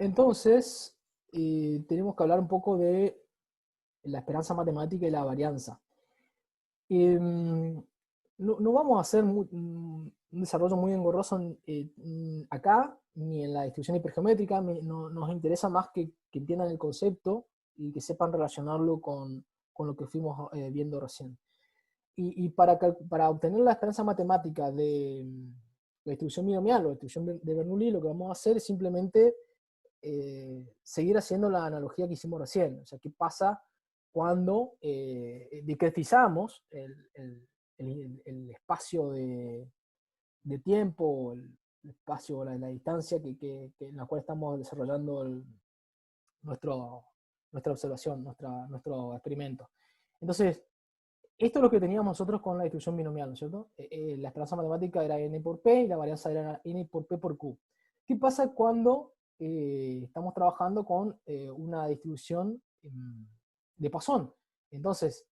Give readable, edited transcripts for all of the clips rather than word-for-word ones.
Entonces, tenemos que hablar un poco de la esperanza matemática y la varianza. No vamos a hacer un desarrollo muy engorroso acá, ni en la distribución hipergeométrica. Nos interesa más que entiendan el concepto y que sepan relacionarlo con lo que fuimos viendo recién. Y para obtener la esperanza matemática de la distribución binomial o la distribución de Bernoulli, lo que vamos a hacer es simplemente seguir haciendo la analogía que hicimos recién. O sea, ¿qué pasa cuando discretizamos el espacio de tiempo, el espacio, la distancia en la cual estamos desarrollando nuestro, nuestra observación, nuestro experimento? Entonces, esto es lo que teníamos nosotros con la distribución binomial, ¿no es cierto? La esperanza matemática era n por p y la varianza era n por p por q. ¿Qué pasa cuando estamos trabajando con una distribución de Poisson? Entonces,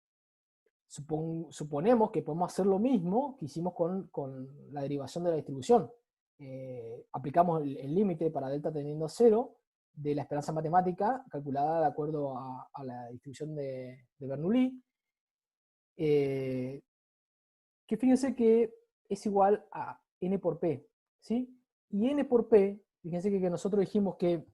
suponemos que podemos hacer lo mismo que hicimos con la derivación de la distribución. Aplicamos el límite para delta tendiendo a 0 de la esperanza matemática calculada de acuerdo a la distribución de Bernoulli, que fíjense que es igual a n por p, ¿sí? Y n por p, fíjense que nosotros dijimos que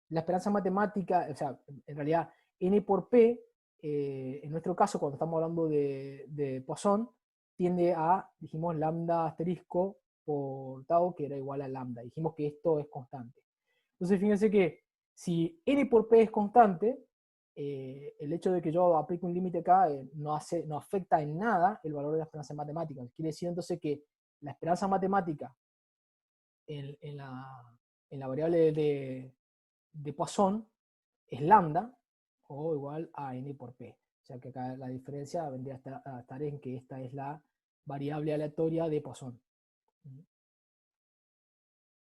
la esperanza matemática, o sea, en realidad n por p, en nuestro caso, cuando estamos hablando de Poisson, tiende a, dijimos, lambda asterisco por tau, que era igual a lambda. Dijimos que esto es constante. Entonces, fíjense que si n por p es constante, el hecho de que yo aplique un límite acá no afecta en nada el valor de la esperanza matemática. Quiere decir entonces que la esperanza matemática en la variable de Poisson es lambda o igual a n por p. O sea que acá la diferencia vendría a estar en que esta es la variable aleatoria de Poisson.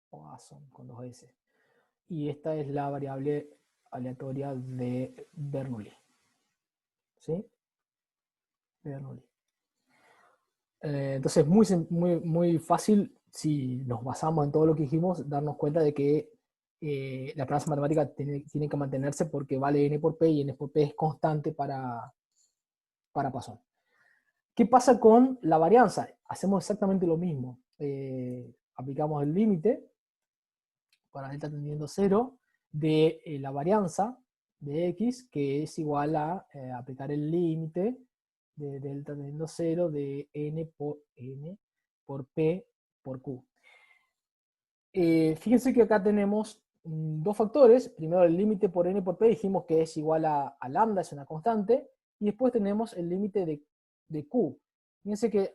Poisson con dos S. Y esta es la variable aleatoria de Bernoulli. ¿Sí? De Bernoulli. Entonces es muy fácil, si nos basamos en todo lo que dijimos, darnos cuenta de que la esperanza matemática tiene que mantenerse porque vale n por p y n por p es constante para Poisson. ¿Qué pasa con la varianza? Hacemos exactamente lo mismo. Aplicamos el límite para delta tendiendo a 0 de la varianza de x, que es igual a aplicar el límite de delta tendiendo a 0 de n por p por q. Fíjense que acá tenemos dos factores. Primero el límite por n por p, dijimos que es igual a lambda, es una constante, y después tenemos el límite de q. Fíjense que,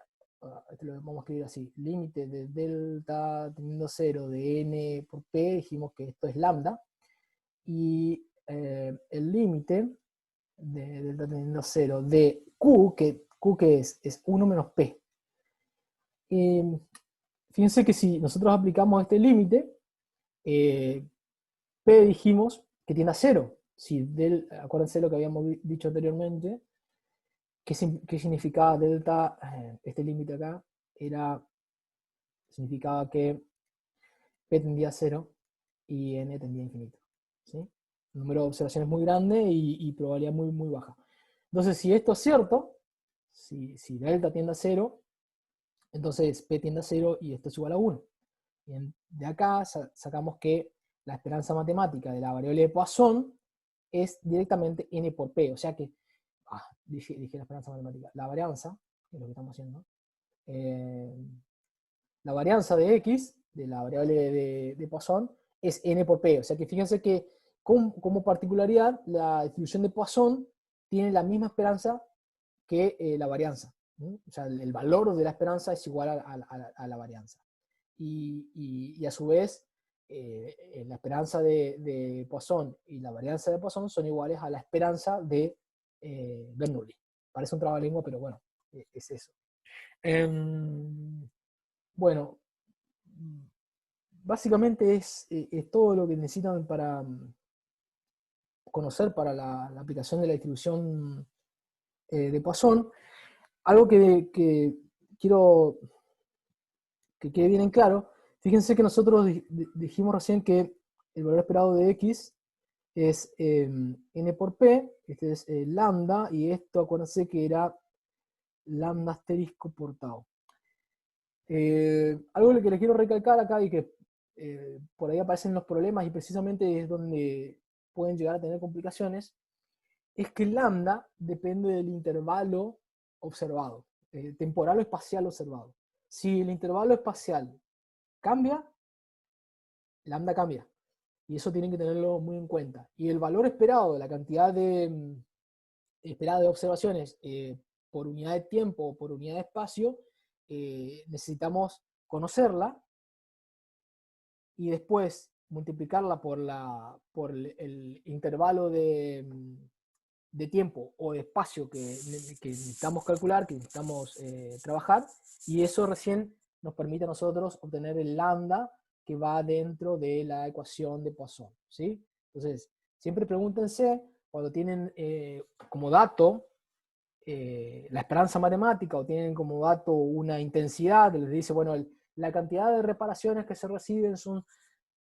lo vamos a escribir así, límite de delta tendiendo a 0 de n por p, dijimos que esto es lambda, y el límite de delta tendiendo a 0 de q, que es 1 menos p. Fíjense que si nosotros aplicamos este límite, p dijimos que tiende a 0. Si acuérdense lo que habíamos dicho anteriormente, ¿qué significaba delta? Este límite acá significaba que p tendía a 0 y n tendía a infinito. ¿Sí? El número de observaciones muy grande y probabilidad muy baja. Entonces, si esto es cierto, si delta tiende a 0, entonces p tiende a 0 y esto es igual a 1. Y de acá sacamos que la esperanza matemática de la variable de Poisson es directamente n por p. O sea que, dije la esperanza matemática, la varianza, que es lo que estamos haciendo, la varianza de x, de la variable de Poisson, es n por p. O sea que fíjense que como particularidad, la distribución de Poisson tiene la misma esperanza que la varianza. O sea, el valor de la esperanza es igual a la varianza. Y a su vez, la esperanza de Poisson y la varianza de Poisson son iguales a la esperanza de Bernoulli. Parece un trabalengua, pero bueno, es eso. Bueno, básicamente es todo lo que necesitan para conocer para la aplicación de la distribución de Poisson. Algo que quiero que quede bien en claro, fíjense que nosotros dijimos recién que el valor esperado de X es N por P, este es lambda, y esto acuérdense que era lambda asterisco por tau. Algo que les quiero recalcar acá y que por ahí aparecen los problemas y precisamente es donde pueden llegar a tener complicaciones, es que lambda depende del intervalo observado, temporal o espacial observado. Si el intervalo espacial cambia, lambda cambia. Y eso tienen que tenerlo muy en cuenta. Y el valor esperado, la cantidad esperada de observaciones por unidad de tiempo o por unidad de espacio, necesitamos conocerla y después multiplicarla por el intervalo de tiempo o de espacio que necesitamos calcular, que necesitamos trabajar, y eso recién nos permite a nosotros obtener el lambda que va dentro de la ecuación de Poisson, ¿sí? Entonces, siempre pregúntense, cuando tienen como dato la esperanza matemática o tienen como dato una intensidad, les dice, bueno, la cantidad de reparaciones que se reciben son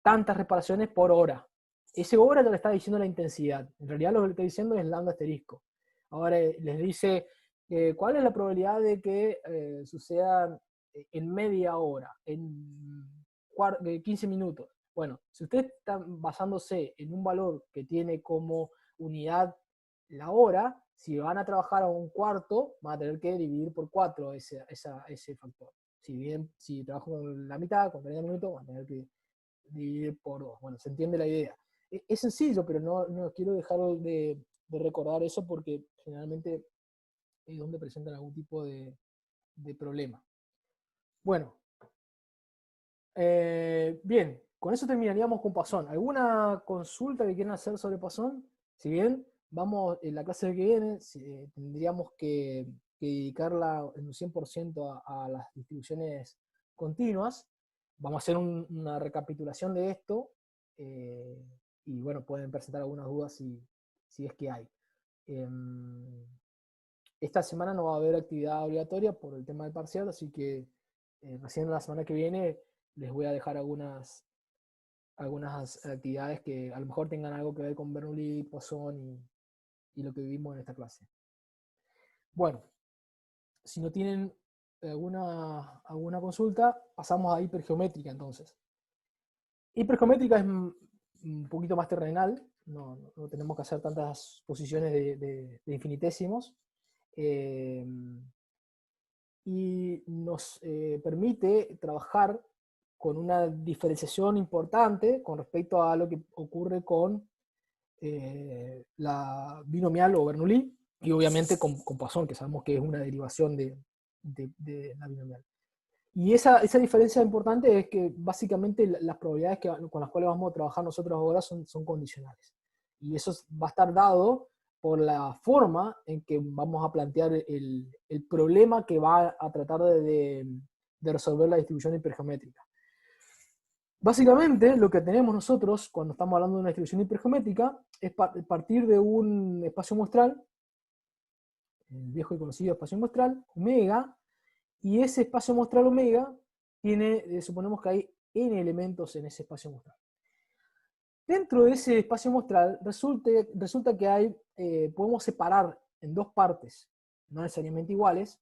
tantas reparaciones por hora. Ese hora ya le está diciendo la intensidad. En realidad lo que le está diciendo es lambda asterisco. Ahora les dice, ¿cuál es la probabilidad de que suceda en media hora, en 15 minutos? Bueno, si usted está basándose en un valor que tiene como unidad la hora, si van a trabajar a un cuarto, van a tener que dividir por 4 ese factor. Si trabajo con la mitad, con 30 minutos, van a tener que dividir por 2. Bueno, se entiende la idea. Es sencillo, pero no quiero dejar de recordar eso porque generalmente es donde presentan algún tipo de problema. Bueno, bien, con eso terminaríamos con Poisson. ¿Alguna consulta que quieran hacer sobre Poisson? Si bien vamos, en la clase que viene, tendríamos que dedicarla en un 100% a las distribuciones continuas. Vamos a hacer una recapitulación de esto y bueno, pueden presentar algunas dudas si es que hay. Esta semana no va a haber actividad obligatoria por el tema del parcial, así que recién la semana que viene les voy a dejar algunas actividades que a lo mejor tengan algo que ver con Bernoulli, Poisson y lo que vivimos en esta clase. Bueno, si no tienen alguna consulta, pasamos a hipergeométrica entonces. Hipergeométrica es un poquito más terrenal, no tenemos que hacer tantas posiciones de infinitésimos. Y nos permite trabajar con una diferenciación importante con respecto a lo que ocurre con la binomial o Bernoulli, y obviamente con Poisson, que sabemos que es una derivación de la binomial. Y esa diferencia importante es que básicamente las probabilidades con las cuales vamos a trabajar nosotros ahora son condicionales. Y eso va a estar dado por la forma en que vamos a plantear el problema que va a tratar de resolver la distribución hipergeométrica. Básicamente, lo que tenemos nosotros cuando estamos hablando de una distribución hipergeométrica es partir de un espacio muestral, el viejo y conocido espacio muestral, omega, y ese espacio muestral omega tiene, suponemos que hay n elementos en ese espacio muestral. Dentro de ese espacio muestral resulta que podemos separar en dos partes, no necesariamente iguales,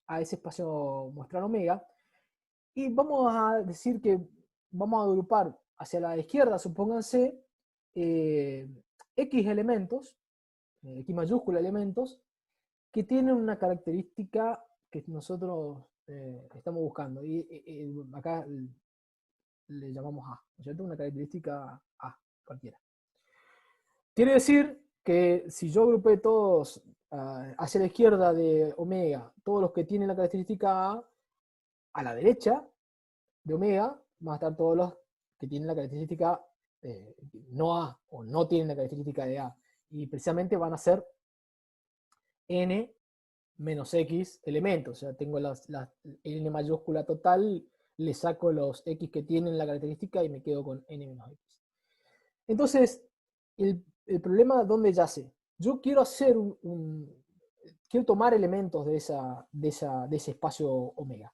a ese espacio muestral omega, y vamos a decir que vamos a agrupar hacia la izquierda, supónganse, X elementos, X mayúscula elementos, que tienen una característica que nosotros estamos buscando. Y acá le llamamos A, ¿no es cierto? Una característica A, cualquiera. Quiere decir que si yo agrupé todos hacia la izquierda de omega, todos los que tienen la característica a la derecha de omega, van a estar todos los que tienen la característica no A, o no tienen la característica de A. Y precisamente van a ser n menos x elementos. O sea, tengo la n mayúscula total, le saco los x que tienen la característica y me quedo con n menos x. Entonces, el problema, ¿dónde yace? Yo quiero hacer quiero tomar elementos de ese espacio omega.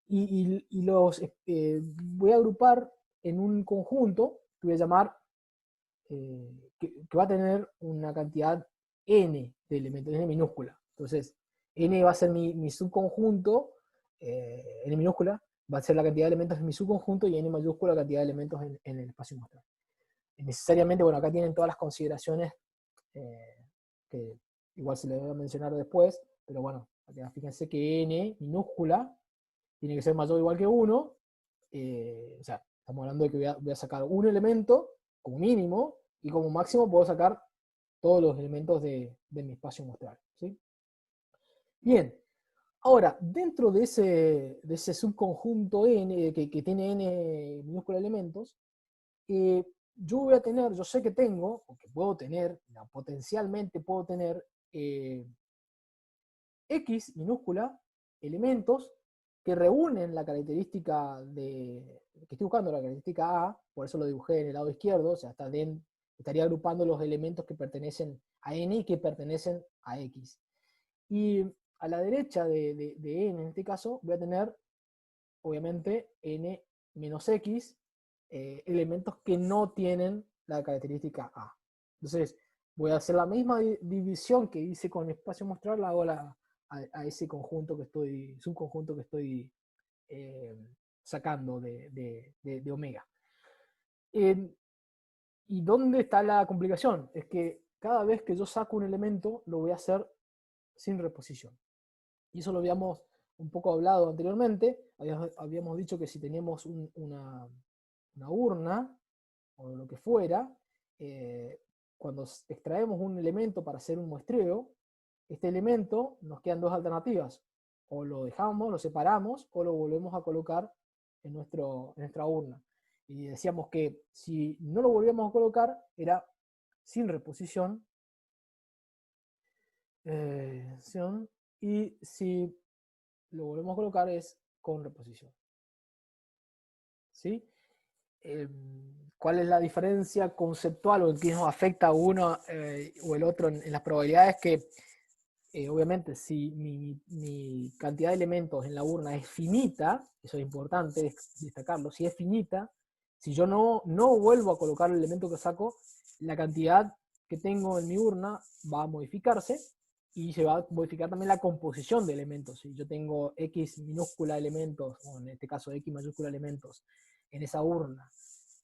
Y los voy a agrupar en un conjunto que voy a llamar, que va a tener una cantidad n de elementos, n minúscula. Entonces, n va a ser mi subconjunto, n minúscula, va a ser la cantidad de elementos en mi subconjunto, y n mayúscula la cantidad de elementos en el espacio muestral. Necesariamente, bueno, acá tienen todas las consideraciones que igual se les voy a mencionar después, pero bueno, acá fíjense que n minúscula tiene que ser mayor o igual que 1, o sea, estamos hablando de que voy a sacar un elemento como mínimo, y como máximo puedo sacar todos los elementos de mi espacio muestral, ¿sí? Bien, ahora, dentro de ese subconjunto n, que tiene n minúscula elementos, yo sé que tengo, o que puedo tener, potencialmente puedo tener x minúscula elementos que reúnen la característica que estoy buscando, la característica A, por eso lo dibujé en el lado izquierdo, o sea, estaría agrupando los elementos que pertenecen a n y que pertenecen a x. Y a la derecha de n, en este caso, voy a tener, obviamente, n menos x, elementos que no tienen la característica A. Entonces, voy a hacer la misma división que hice con el espacio muestral, la hago a ese subconjunto que estoy sacando de omega. ¿Y dónde está la complicación? Es que cada vez que yo saco un elemento, lo voy a hacer sin reposición. Y eso lo habíamos un poco hablado anteriormente. Habíamos dicho que si teníamos una urna, o lo que fuera, cuando extraemos un elemento para hacer un muestreo, este elemento nos quedan dos alternativas: o lo dejamos, lo separamos, o lo volvemos a colocar en nuestra urna. Y decíamos que si no lo volvíamos a colocar, era sin reposición, y si lo volvemos a colocar es con reposición. ¿Sí? ¿Cuál es la diferencia conceptual o en qué nos afecta uno o el otro en las probabilidades? Que obviamente si mi cantidad de elementos en la urna es finita, eso es importante destacarlo, si es finita, si yo no vuelvo a colocar el elemento que saco, la cantidad que tengo en mi urna va a modificarse, y se va a modificar también la composición de elementos. Si yo tengo x minúscula elementos, o en este caso x mayúscula elementos, en esa urna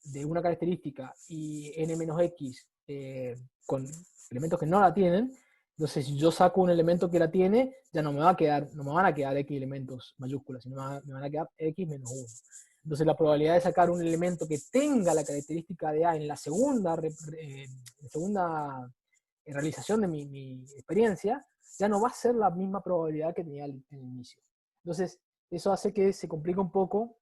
de una característica, y n menos x con elementos que no la tienen, entonces si yo saco un elemento que la tiene, ya no me van a quedar x elementos mayúsculas, sino me van a quedar x menos 1. Entonces la probabilidad de sacar un elemento que tenga la característica de A en la segunda realización de mi experiencia, ya no va a ser la misma probabilidad que tenía en el inicio. Entonces, eso hace que se complique un poco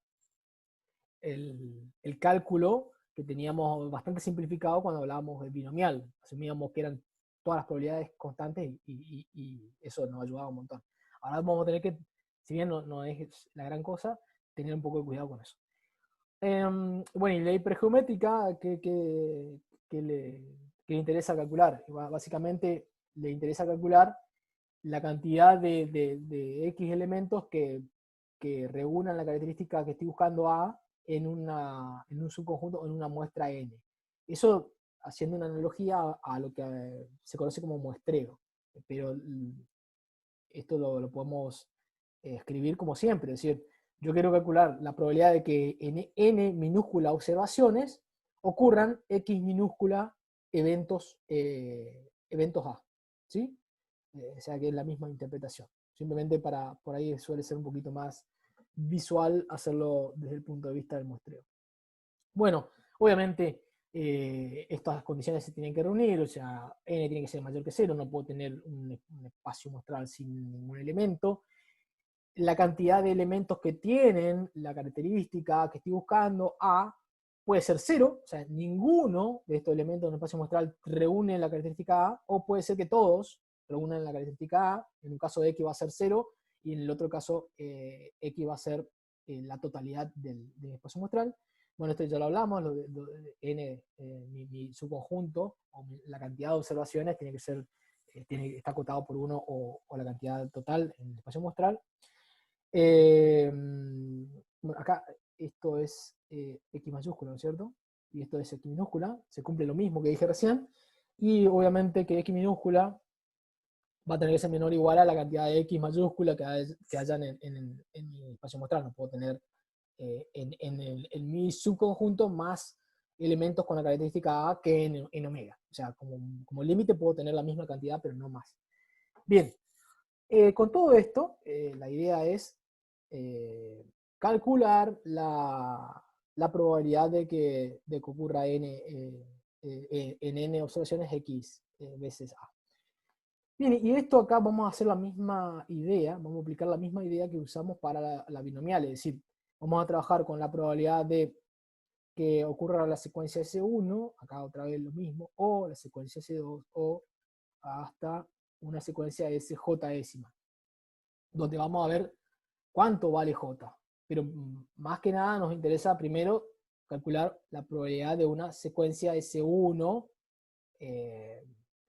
el cálculo que teníamos bastante simplificado cuando hablábamos del binomial. Asumíamos que eran todas las probabilidades constantes, y eso nos ayudaba un montón. Ahora vamos a tener que, si bien no es la gran cosa, tener un poco de cuidado con eso. Bueno, y la hipergeométrica, que le interesa calcular. Básicamente le interesa calcular la cantidad de X elementos que reúnan la característica que estoy buscando A en un subconjunto o en una muestra N. Eso haciendo una analogía a lo que se conoce como muestreo. Pero esto lo podemos escribir como siempre, es decir, yo quiero calcular la probabilidad de que en n minúscula observaciones ocurran x minúscula eventos A, ¿sí? O sea que es la misma interpretación. Simplemente por ahí suele ser un poquito más visual hacerlo desde el punto de vista del muestreo. Bueno, obviamente estas condiciones se tienen que reunir, o sea, n tiene que ser mayor que 0, no puedo tener un espacio muestral sin ningún elemento. La cantidad de elementos que tienen la característica que estoy buscando A puede ser 0, o sea, ninguno de estos elementos en el espacio muestral reúne la característica A, o puede ser que todos reúnan la característica A. En un caso X va a ser 0, y en el otro caso X va a ser la totalidad del espacio muestral. Bueno, esto ya lo hablamos, lo de n, mi subconjunto, o la cantidad de observaciones tiene que ser, está acotado por 1 o la cantidad total en el espacio muestral. Bueno, acá esto es X mayúsculo, ¿no es cierto? y esto es X minúscula, se cumple lo mismo que dije recién, y obviamente que X minúscula va a tener que ser menor o igual a la cantidad de X mayúscula que hayan en mi espacio muestral. No puedo tener en mi subconjunto más elementos con la característica A que en omega. O sea, como límite puedo tener la misma cantidad, pero no más. Bien, con todo esto, la idea es calcular la probabilidad de que ocurra en n observaciones X veces A. Bien, y esto acá vamos a hacer la misma idea, vamos a aplicar la misma idea que usamos para la binomial, es decir, vamos a trabajar con la probabilidad de que ocurra la secuencia S1, acá otra vez lo mismo, o la secuencia S2, o hasta una secuencia SJ-ésima, donde vamos a ver cuánto vale J. Pero más que nada nos interesa primero calcular la probabilidad de una secuencia S1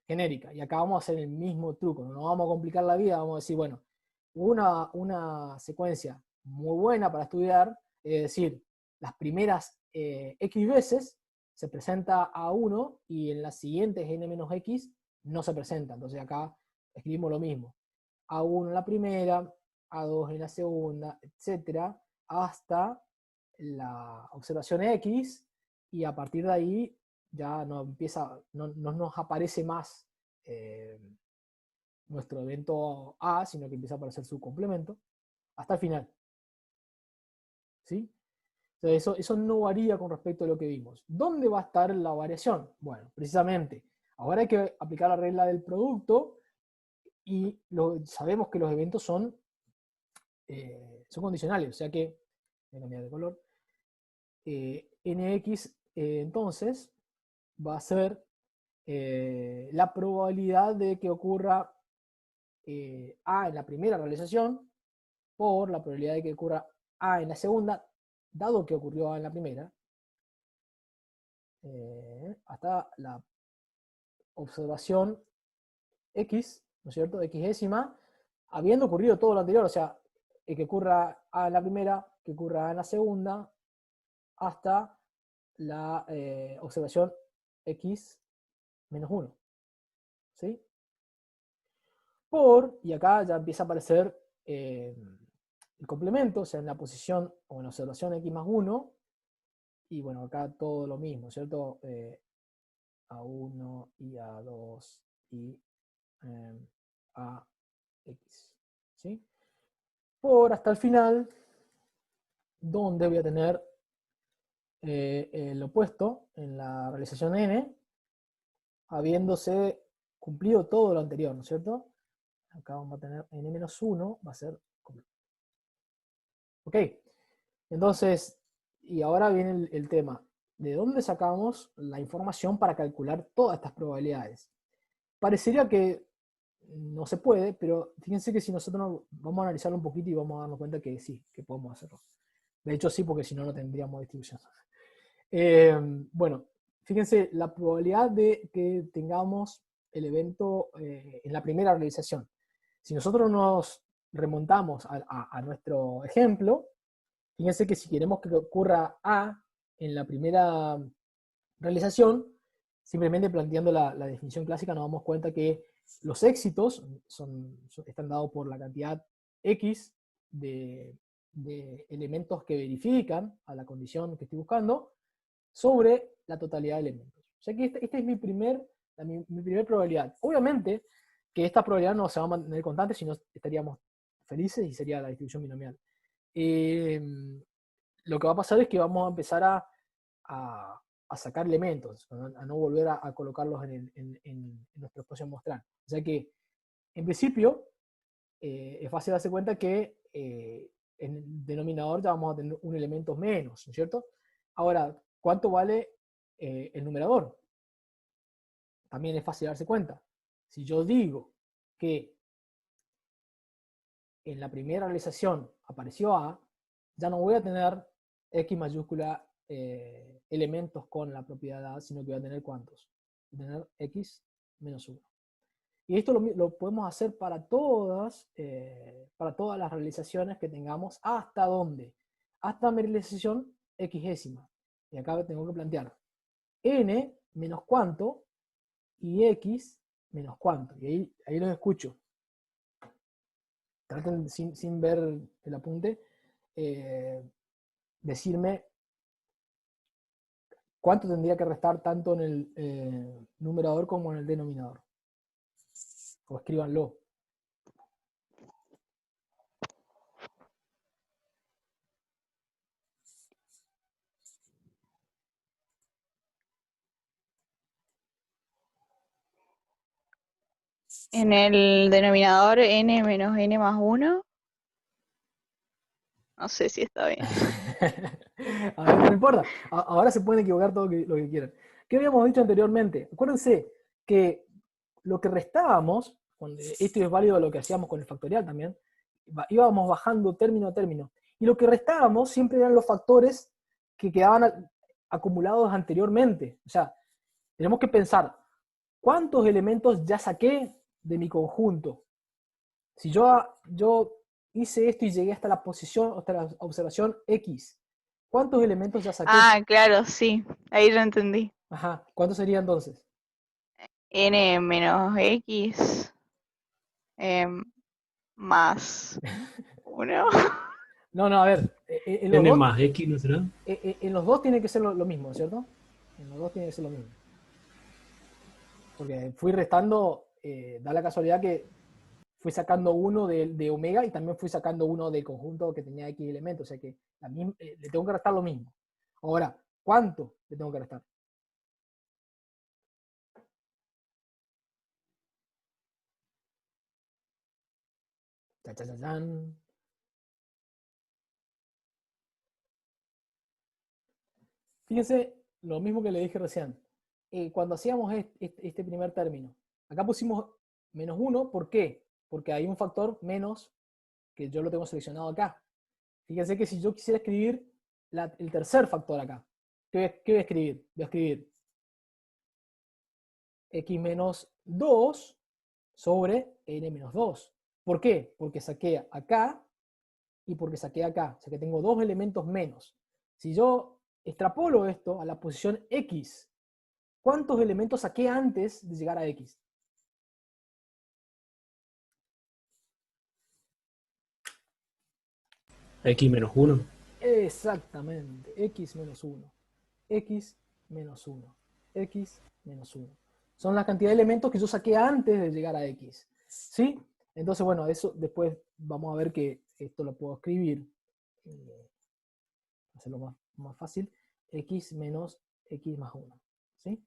genérica. Y acá vamos a hacer el mismo truco, no nos vamos a complicar la vida, vamos a decir, bueno, una secuencia muy buena para estudiar, es decir, las primeras X veces se presenta A1 y en las siguientes n-x no se presenta. Entonces acá escribimos lo mismo. A1 en la primera, A2 en la segunda, etcétera, hasta la observación X, y a partir de ahí ya no nos aparece más nuestro evento A, sino que empieza a aparecer su complemento, hasta el final. ¿Sí? Entonces eso no varía con respecto a lo que vimos. ¿Dónde va a estar la variación? Bueno, precisamente, ahora hay que aplicar la regla del producto, y sabemos que los eventos son condicionales, o sea que, voy a cambiar de color, nx entonces va a ser la probabilidad de que ocurra A en la primera realización por la probabilidad de que ocurra A en la segunda, dado que ocurrió A en la primera, hasta la observación X, ¿no es cierto? X-ésima, habiendo ocurrido todo lo anterior, o sea, que ocurra A en la primera, que ocurra A en la segunda, hasta la observación X menos 1. ¿Sí? Y acá ya empieza a aparecer el complemento, o sea, en la posición o en la observación X más 1, y bueno, acá todo lo mismo, ¿cierto? A1 y A2 y AX, ¿sí? Hasta el final, donde voy a tener el opuesto en la realización n, habiéndose cumplido todo lo anterior, ¿no es cierto? Acá vamos a tener n-1, va a ser completo. Ok, entonces, y ahora viene el tema. ¿De dónde sacamos la información para calcular todas estas probabilidades? Parecería que no se puede, pero fíjense que si nosotros vamos a analizarlo un poquito y vamos a darnos cuenta que sí, que podemos hacerlo. De hecho sí, porque si no, no tendríamos distribución. Bueno, fíjense, la probabilidad de que tengamos el evento en la primera realización. Si nosotros nos remontamos a nuestro ejemplo, fíjense que si queremos que ocurra A en la primera realización, simplemente planteando la definición clásica nos damos cuenta que los éxitos están dados por la cantidad X de elementos que verifican a la condición que estoy buscando sobre la totalidad de elementos. O sea que esta es mi primer probabilidad. Obviamente que esta probabilidad no se va a mantener constante, sino estaríamos felices y sería la distribución binomial. Lo que va a pasar es que vamos a empezar a sacar elementos, a no volver a colocarlos en nuestro espacio muestral. O sea que, en principio, es fácil darse cuenta que en el denominador ya vamos a tener un elemento menos, ¿no es cierto? Ahora, ¿cuánto vale el numerador? También es fácil darse cuenta. Si yo digo que en la primera realización apareció A, ya no voy a tener X mayúscula elementos con la propiedad A, sino que voy a tener ¿cuántos? Voy a tener X menos 1. Y esto lo podemos hacer para todas las realizaciones que tengamos. ¿Hasta dónde? Hasta mi realización X-ésima. Y acá tengo que plantear, n menos cuánto y x menos cuánto. Y ahí los escucho. Traten, sin ver el apunte, decirme cuánto tendría que restar tanto en el numerador como en el denominador. O escríbanlo. En el denominador n menos n más 1. No sé si está bien. A ver, no importa. Ahora se pueden equivocar todo lo que quieran. ¿Qué habíamos dicho anteriormente? Acuérdense que lo que restábamos, esto es válido de lo que hacíamos con el factorial también, íbamos bajando término a término. Y lo que restábamos siempre eran los factores que quedaban acumulados anteriormente. O sea, tenemos que pensar, ¿cuántos elementos ya saqué de mi conjunto? Si yo hice esto y llegué hasta la posición, hasta la observación X, ¿cuántos elementos ya saqué? Ah, claro, sí. Ahí ya entendí. Ajá, ¿cuántos sería entonces? N menos x más 1. No, no, a ver, N más X, ¿no será? en los dos tiene que ser lo mismo, ¿cierto? En los dos tiene que ser lo mismo. Porque fui restando, da la casualidad que fui sacando uno de omega y también fui sacando uno del conjunto que tenía X elementos, o sea que le tengo que restar lo mismo. Ahora, ¿cuánto le tengo que restar? Cha, cha, cha, chan. Fíjense lo mismo que le dije recién. Cuando hacíamos este primer término, acá pusimos menos 1, ¿por qué? Porque hay un factor menos que yo lo tengo seleccionado acá. Fíjense que si yo quisiera escribir el tercer factor acá, ¿qué voy a escribir? Voy a escribir x menos 2 sobre n menos 2. ¿Por qué? Porque saqué acá y porque saqué acá. O sea que tengo dos elementos menos. Si yo extrapolo esto a la posición x, ¿cuántos elementos saqué antes de llegar a x? X menos 1. Exactamente, x menos 1, x menos 1, x menos 1. Son la cantidad de elementos que yo saqué antes de llegar a x. ¿Sí? Entonces, bueno, eso después vamos a ver que esto lo puedo escribir, hacerlo más fácil, x menos x más 1. ¿Sí?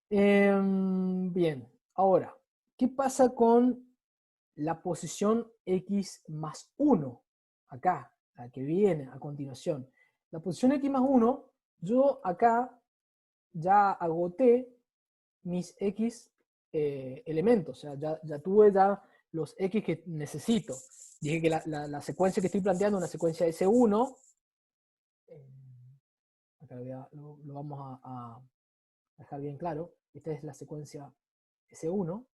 Bien, ahora, ¿qué pasa con la posición x más 1? Acá, la que viene a continuación. La posición x más 1, yo acá ya agoté mis x elementos, o sea, ya tuve ya los x que necesito. Dije que la secuencia que estoy planteando es una secuencia S1. Acá lo vamos a dejar bien claro. Esta es la secuencia S1.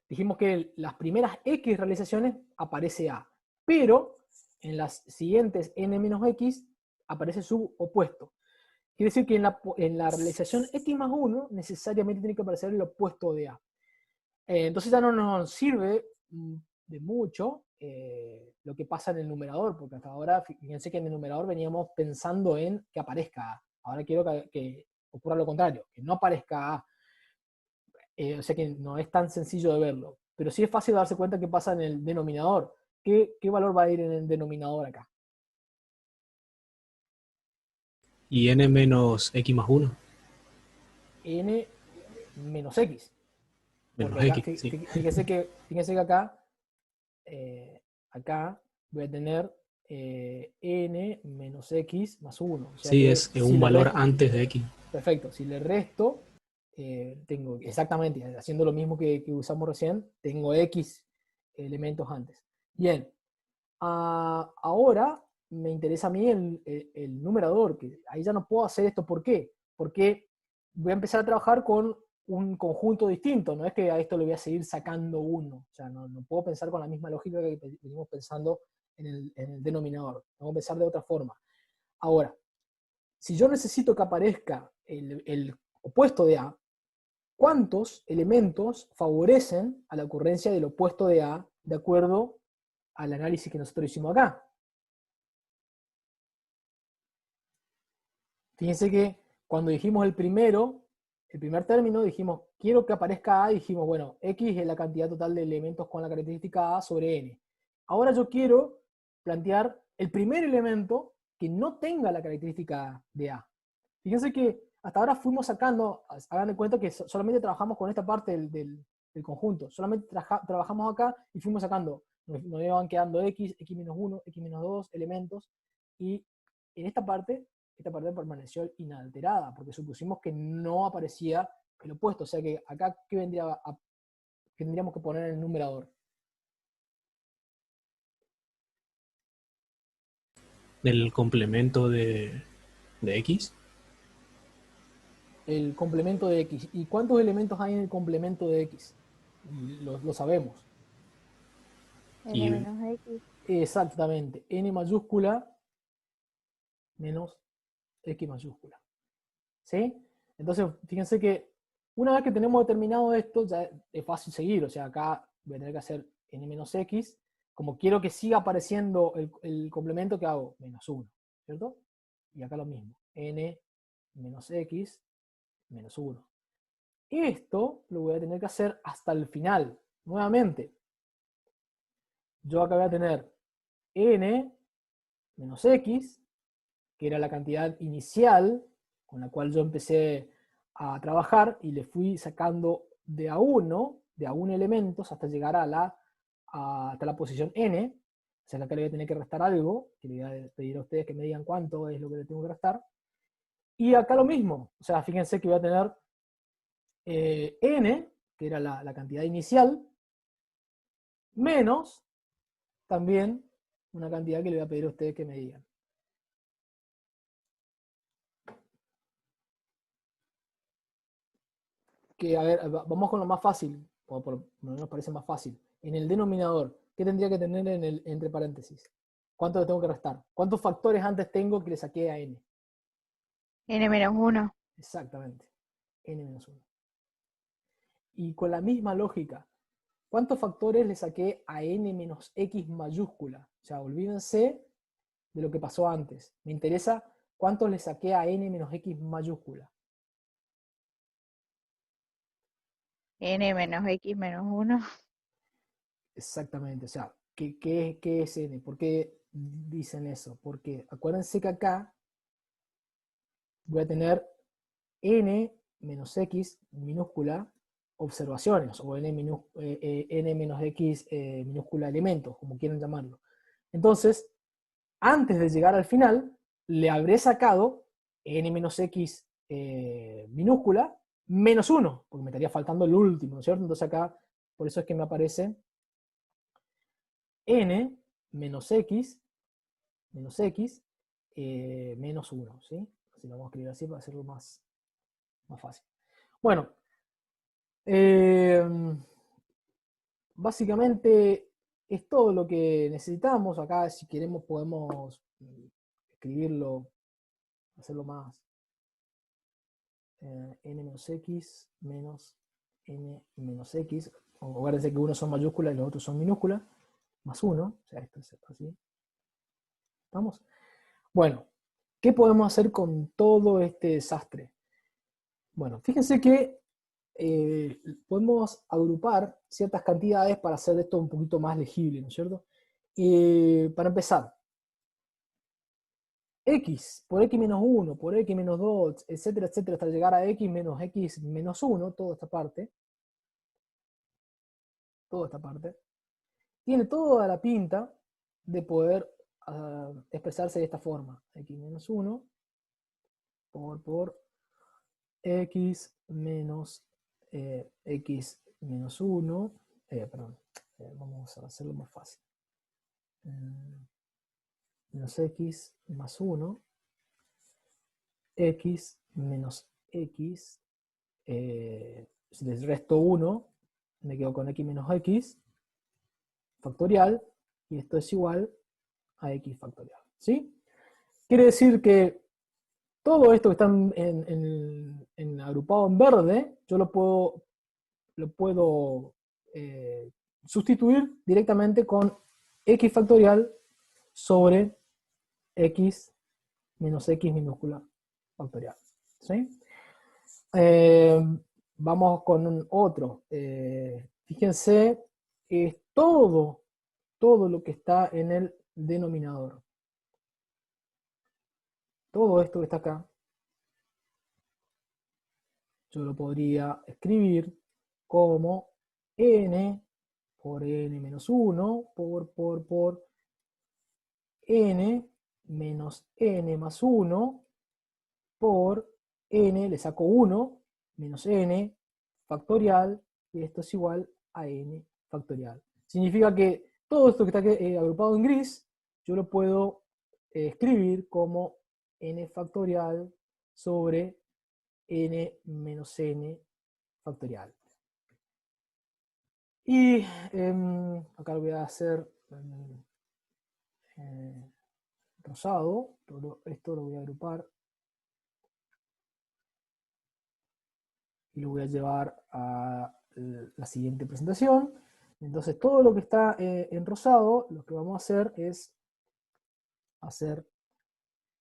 Dijimos que las primeras X realizaciones aparece A, pero en las siguientes N-X aparece su opuesto. Quiere decir que en la realización X más 1 necesariamente tiene que aparecer el opuesto de A. Entonces ya no nos sirve de mucho lo que pasa en el numerador, porque hasta ahora, fíjense que en el numerador veníamos pensando en que aparezca A. Ahora quiero que ocurra lo contrario, que no aparezca A. O sea que no es tan sencillo de verlo. Pero sí es fácil darse cuenta qué pasa en el denominador. ¿Qué valor va a ir en el denominador acá? Y N menos X más 1. N menos X. Porque Menos acá, X, sí. fíjense que acá, acá voy a tener N menos X más 1. O sea Sí, que es si un le valor resto, antes de X. perfecto, si le resto, tengo exactamente, haciendo lo mismo que usamos recién, tengo X elementos antes. Bien, ahora me interesa a mí el numerador, que ahí ya no puedo hacer esto. ¿Por qué? Porque voy a empezar a trabajar con un conjunto distinto, no es que a esto le voy a seguir sacando uno, o sea, no puedo pensar con la misma lógica que venimos pensando en el denominador, vamos a pensar de otra forma. Ahora, si yo necesito que aparezca el opuesto de A, ¿cuántos elementos favorecen a la ocurrencia del opuesto de A de acuerdo al análisis que nosotros hicimos acá? Fíjense que cuando dijimos el primer término, dijimos, quiero que aparezca A, y dijimos, bueno, X es la cantidad total de elementos con la característica A sobre N. Ahora yo quiero plantear el primer elemento que no tenga la característica de A. Fíjense que hasta ahora fuimos sacando, hagan de cuenta que solamente trabajamos con esta parte del conjunto, solamente trabajamos acá y fuimos sacando, nos iban quedando X, X-1, X-2 elementos, y en esta parte permaneció inalterada, porque supusimos que no aparecía el opuesto, o sea que acá, ¿qué tendríamos que poner en el numerador? El complemento de X. El complemento de X. ¿Y cuántos elementos hay en el complemento de X? Lo sabemos. N menos X. Exactamente. N mayúscula menos X mayúscula. ¿Sí? Entonces, fíjense que una vez que tenemos determinado esto, ya es fácil seguir. O sea, acá voy a tener que hacer N menos X. Como quiero que siga apareciendo el complemento, que hago? Menos 1. ¿Cierto? Y acá lo mismo. N menos X menos 1. Esto lo voy a tener que hacer hasta el final. Nuevamente, yo acá voy a tener N menos X, que era la cantidad inicial con la cual yo empecé a trabajar, y le fui sacando de a uno elementos hasta llegar hasta la posición N. O sea que acá le voy a tener que restar algo, que le voy a pedir a ustedes que me digan cuánto es lo que le tengo que restar. Y acá lo mismo, o sea, fíjense que voy a tener N, que era la cantidad inicial, menos también una cantidad que le voy a pedir a ustedes que me digan. Que, a ver, vamos con lo más fácil, o por lo menos nos parece más fácil. En el denominador, ¿qué tendría que tener entre paréntesis? ¿Cuánto le tengo que restar? ¿Cuántos factores antes tengo que le saqué a n? N menos 1. Exactamente, n menos 1. Y con la misma lógica, ¿cuántos factores le saqué a n menos x mayúscula? O sea, olvídense de lo que pasó antes. Me interesa cuántos le saqué a n menos x mayúscula. N menos X menos 1. Exactamente, o sea, ¿qué es n? ¿Por qué dicen eso? Porque acuérdense que acá voy a tener n menos x minúscula observaciones, o n menos x minúscula elementos, como quieran llamarlo. Entonces, antes de llegar al final, le habré sacado n menos x minúscula menos 1, porque me estaría faltando el último, ¿no es cierto? Entonces acá, por eso es que me aparece n menos x menos 1, ¿sí? Así lo vamos a escribir así para hacerlo más fácil. Bueno, básicamente es todo lo que necesitamos. Acá, si queremos, podemos escribirlo, hacerlo más. N menos x menos n menos x. Acuérdense que uno son mayúsculas y los otros son minúsculas. Más 1. O sea, esto es así. ¿Estamos? Bueno, ¿qué podemos hacer con todo este desastre? Bueno, fíjense que podemos agrupar ciertas cantidades para hacer esto un poquito más legible, ¿no es cierto? Para empezar, x por x menos 1, por x menos 2, etcétera, etcétera, hasta llegar a x menos 1, toda esta parte, tiene toda la pinta de poder expresarse de esta forma. X menos 1 por x menos x menos 1, perdón, vamos a hacerlo más fácil. Menos x más 1, x menos x, si les resto 1, me quedo con x menos x factorial, y esto es igual a x factorial, ¿sí? Quiere decir que todo esto que está agrupado en verde, yo lo puedo sustituir directamente con x factorial sobre x menos x minúscula factorial. ¿Sí? Vamos con otro. Fíjense, es todo lo que está en el denominador. Todo esto que está acá, yo lo podría escribir como n por n menos 1 por n menos n más 1 por n, le saco 1, menos n factorial, y esto es igual a n factorial. Significa que todo esto que está agrupado en gris, yo lo puedo escribir como n factorial sobre n menos n factorial. Y acá lo voy a hacer rosado, todo esto lo voy a agrupar y lo voy a llevar a la siguiente presentación. Entonces todo lo que está en rosado, lo que vamos a hacer es hacer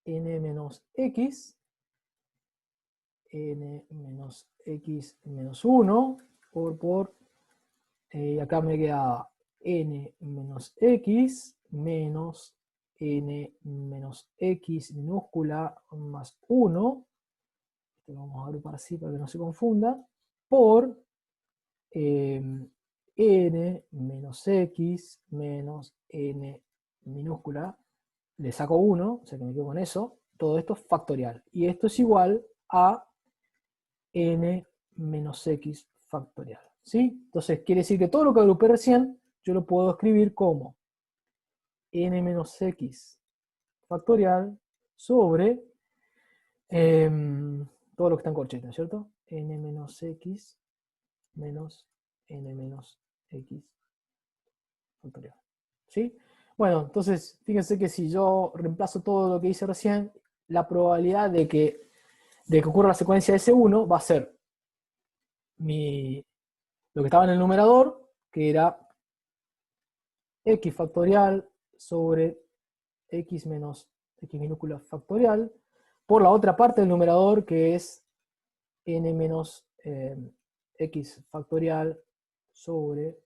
n menos x menos 1 por acá me queda n menos x menos n menos x minúscula más 1, esto lo vamos a agrupar así para que no se confunda, por n menos x menos n minúscula, le saco 1, o sea que me quedo con eso, todo esto es factorial, y esto es igual a n menos x factorial, ¿sí? Entonces quiere decir que todo lo que agrupé recién, yo lo puedo escribir como n menos x factorial sobre todo lo que está en corchete, ¿cierto? N menos x menos n menos x factorial, ¿sí? Bueno, entonces fíjense que si yo reemplazo todo lo que hice recién, la probabilidad de que ocurra la secuencia S1 va a ser lo que estaba en el numerador, que era x factorial sobre x menos x minúscula factorial, por la otra parte del numerador, que es n menos x factorial sobre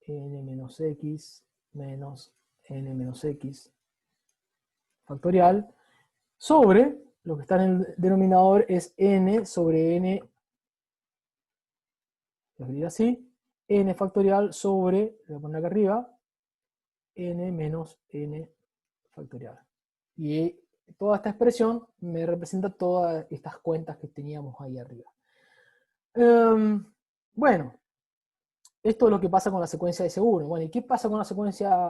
n menos x menos n menos x factorial, sobre lo que está en el denominador es n sobre n, lo escribí así, n factorial sobre, lo voy a poner acá arriba, n menos n factorial. Y toda esta expresión me representa todas estas cuentas que teníamos ahí arriba. Bueno, esto es lo que pasa con la secuencia de S1. Bueno, ¿y qué pasa con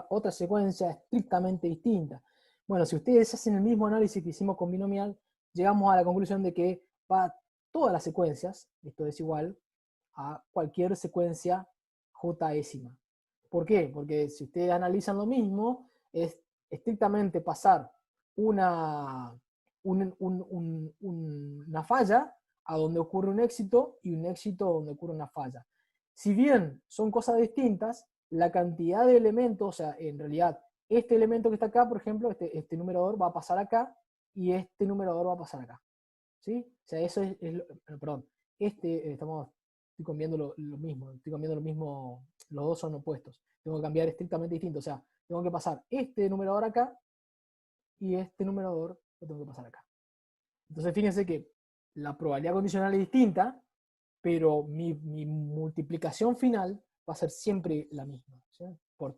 otra secuencia estrictamente distinta? Bueno, si ustedes hacen el mismo análisis que hicimos con binomial, llegamos a la conclusión de que para todas las secuencias, esto es igual a cualquier secuencia j-ésima. ¿Por qué? Porque si ustedes analizan lo mismo, es estrictamente pasar una falla a donde ocurre un éxito y un éxito donde ocurre una falla. Si bien son cosas distintas, la cantidad de elementos, o sea, en realidad, este elemento que está acá, por ejemplo, este numerador va a pasar acá y este numerador va a pasar acá. ¿Sí? O sea, eso perdón, estoy cambiando lo mismo, los dos son opuestos. Tengo que cambiar estrictamente distinto, o sea, tengo que pasar este numerador acá y este numerador lo tengo que pasar acá. Entonces fíjense que la probabilidad condicional es distinta, pero mi multiplicación final va a ser siempre la misma, ¿sí?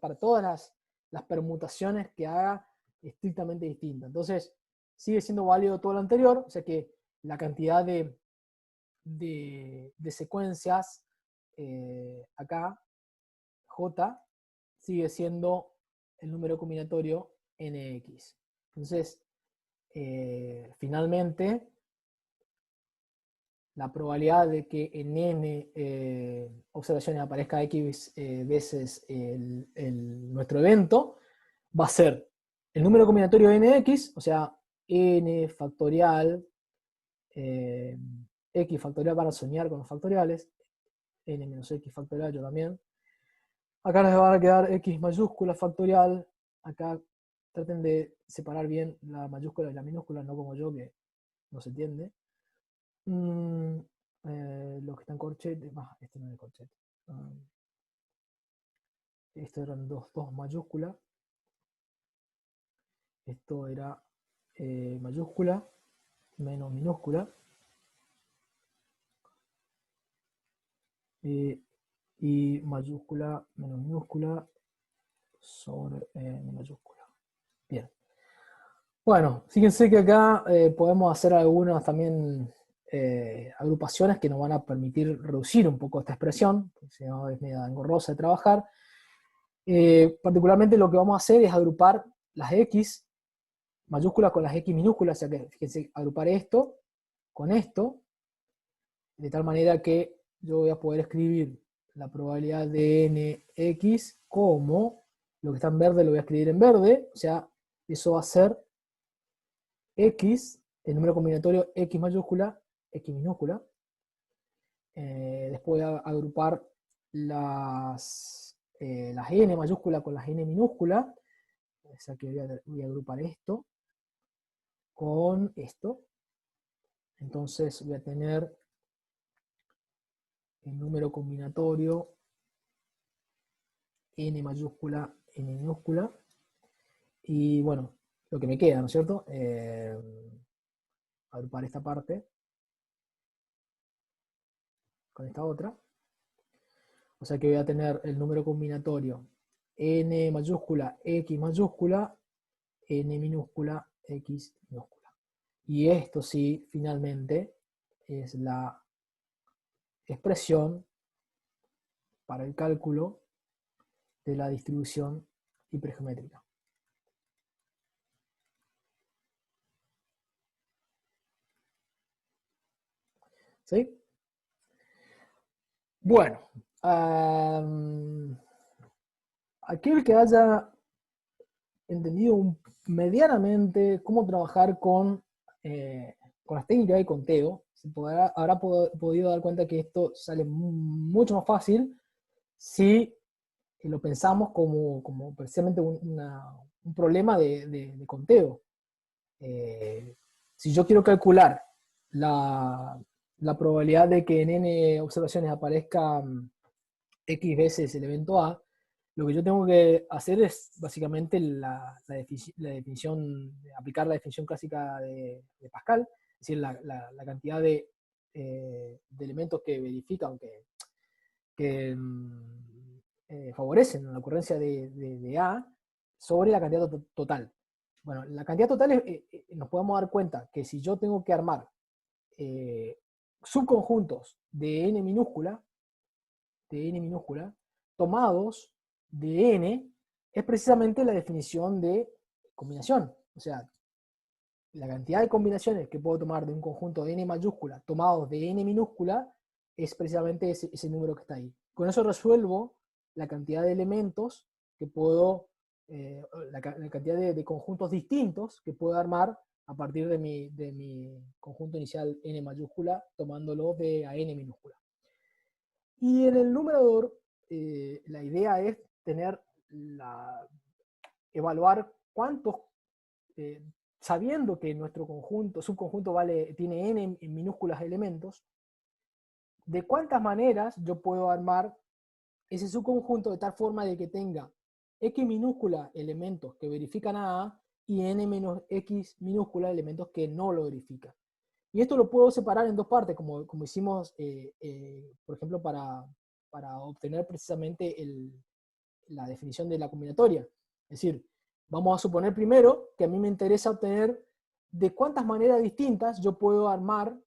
Para todas las permutaciones que haga estrictamente distinta. Entonces, sigue siendo válido todo lo anterior, o sea que la cantidad de secuencias acá, J, sigue siendo el número combinatorio nx. Entonces, finalmente, la probabilidad de que en n observaciones aparezca x veces nuestro evento va a ser el número combinatorio nx, o sea, n factorial, x factorial para soñar con los factoriales, n menos x factorial yo también. Acá les van a quedar x mayúscula factorial. Acá traten de separar bien la mayúscula y la minúscula, no como yo que no se entiende. Lo que está en corchete, este no es de corchete. Esto eran dos mayúsculas. Esto era mayúscula menos minúscula. Y mayúscula menos minúscula sobre mayúscula. Bien. Bueno, fíjense que acá podemos hacer algunas también agrupaciones que nos van a permitir reducir un poco esta expresión, porque si no es medio engorrosa de trabajar. Particularmente lo que vamos a hacer es agrupar las X mayúsculas con las X minúsculas, o sea que fíjense, agrupar esto con esto, de tal manera que yo voy a poder escribir la probabilidad de nx como, lo que está en verde lo voy a escribir en verde, o sea, eso va a ser x, el número combinatorio x mayúscula, x minúscula. Después voy a agrupar las n mayúscula con las n minúscula, o sea que voy a agrupar esto con esto. Entonces voy a tener el número combinatorio n mayúscula, n minúscula, y bueno, lo que me queda, ¿no es cierto? Agrupar esta parte con esta otra. O sea que voy a tener el número combinatorio n mayúscula, x mayúscula, n minúscula, x minúscula. Y esto sí, finalmente, es la expresión para el cálculo de la distribución hipergeométrica. ¿Sí? Bueno, aquel que haya entendido medianamente cómo trabajar con las técnicas de conteo, habrá podido dar cuenta que esto sale mucho más fácil si lo pensamos como precisamente un problema de conteo. Si yo quiero calcular la probabilidad de que en n observaciones aparezca x veces el evento A, lo que yo tengo que hacer es básicamente la definición, aplicar la definición clásica de Pascal, es decir, la cantidad de elementos que verifican, que favorecen la ocurrencia de A sobre la cantidad total. Bueno, la cantidad total nos podemos dar cuenta que si yo tengo que armar subconjuntos de n minúscula, tomados de n, es precisamente la definición de combinación. O sea, la cantidad de combinaciones que puedo tomar de un conjunto de n mayúscula tomados de n minúscula es precisamente ese número que está ahí. Con eso resuelvo la cantidad de elementos que puedo, la cantidad de conjuntos distintos que puedo armar a partir de mi conjunto inicial n mayúscula, tomándolo de a n minúscula. Y en el numerador, la idea es evaluar cuántos, sabiendo que nuestro subconjunto tiene n en minúsculas elementos, de cuántas maneras yo puedo armar ese subconjunto de tal forma de que tenga x minúscula elementos que verifican a A y n menos x minúscula elementos que no lo verifican. Y esto lo puedo separar en dos partes, como hicimos, por ejemplo, para obtener precisamente la definición de la combinatoria. Es decir, vamos a suponer primero que a mí me interesa obtener de cuántas maneras distintas yo puedo armar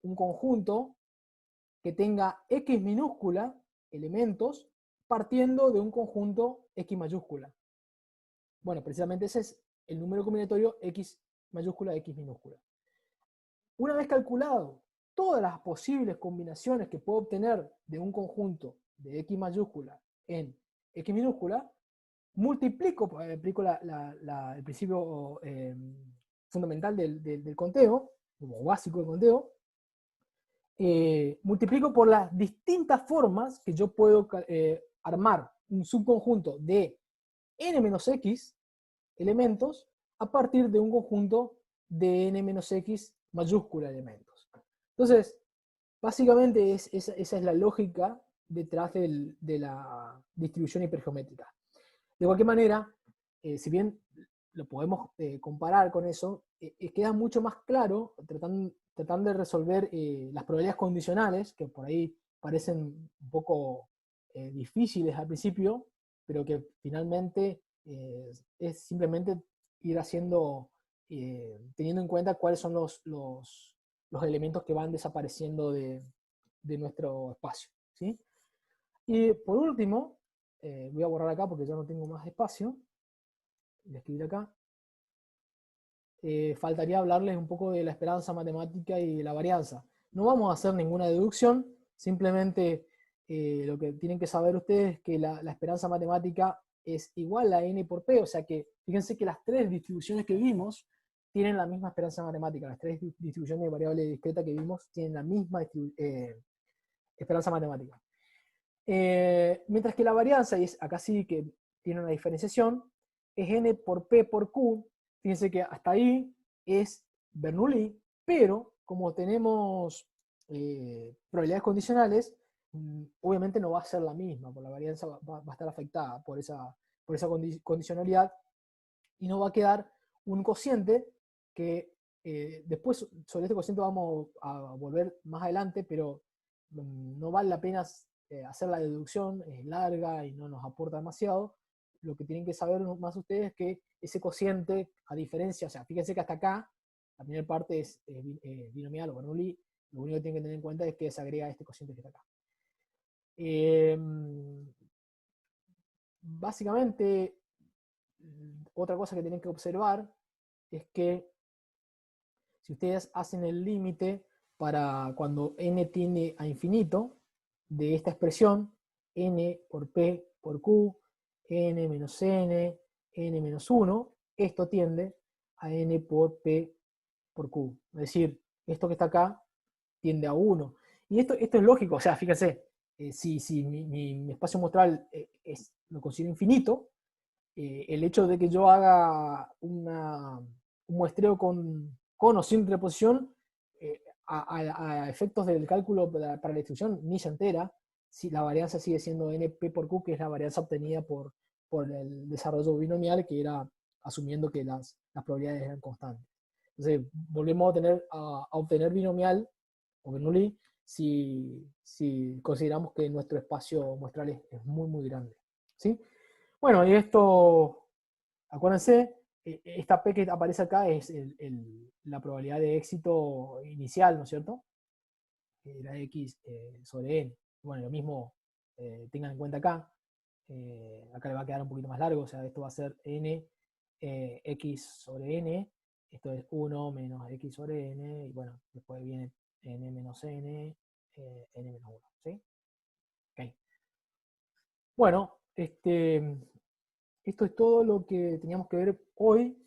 un conjunto que tenga x minúscula elementos partiendo de un conjunto x mayúscula. Bueno, precisamente ese es el número combinatorio x mayúscula, x minúscula. Una vez calculado todas las posibles combinaciones que puedo obtener de un conjunto de x mayúscula en x minúscula, aplico el principio fundamental del conteo, como básico del conteo, multiplico por las distintas formas que yo puedo armar un subconjunto de n-x elementos a partir de un conjunto de n-x mayúscula elementos. Entonces, básicamente esa es la lógica detrás de la distribución hipergeométrica. De cualquier manera, si bien lo podemos comparar con eso, queda mucho más claro tratando de resolver las probabilidades condicionales, que por ahí parecen un poco difíciles al principio, pero que finalmente es simplemente ir haciendo, teniendo en cuenta cuáles son los elementos que van desapareciendo de nuestro espacio, ¿sí? Y por último, voy a borrar acá porque ya no tengo más espacio, voy a escribir acá. Faltaría hablarles un poco de la esperanza matemática y de la varianza. No vamos a hacer ninguna deducción, simplemente lo que tienen que saber ustedes es que la esperanza matemática es igual a n por p, o sea que fíjense que las tres distribuciones que vimos tienen la misma esperanza matemática, las tres distribuciones de variable discreta que vimos tienen la misma esperanza matemática. Mientras que la varianza, y acá sí que tiene una diferenciación, es n por p por q. Fíjense que hasta ahí es Bernoulli, pero como tenemos probabilidades condicionales, obviamente no va a ser la misma, porque la varianza va a estar afectada por esa condicionalidad, y no va a quedar un cociente que después sobre este cociente vamos a volver más adelante, pero no vale la pena hacer la deducción, es larga y no nos aporta demasiado. Lo que tienen que saber más ustedes es que ese cociente, a diferencia, o sea, fíjense que hasta acá, la primera parte es binomial o Bernoulli, lo único que tienen que tener en cuenta es que se agrega este cociente que está acá. Básicamente, otra cosa que tienen que observar es que si ustedes hacen el límite para cuando n tiende a infinito de esta expresión, n por p por q, n menos n, n menos 1, esto tiende a n por p por q. Es decir, esto que está acá tiende a 1. Y esto es lógico, o sea, fíjense, si mi espacio muestral lo considero infinito, el hecho de que yo haga un muestreo con o sin reposición, a efectos del cálculo para la distribución ni se entera si la varianza sigue siendo np por q, que es la varianza obtenida por el desarrollo binomial, que era asumiendo que las probabilidades eran constantes. Entonces, volvemos a obtener binomial o Bernoulli si consideramos que nuestro espacio muestral es muy, muy grande, ¿sí? Bueno, y esto, acuérdense, esta P que aparece acá es la probabilidad de éxito inicial, ¿no es cierto? La X sobre N. Bueno, lo mismo tengan en cuenta acá. Acá le va a quedar un poquito más largo, o sea, esto va a ser N X sobre N. Esto es 1 menos X sobre N. Y bueno, después viene N menos N, N menos 1. ¿Sí? Ok. Bueno, esto es todo lo que teníamos que ver hoy.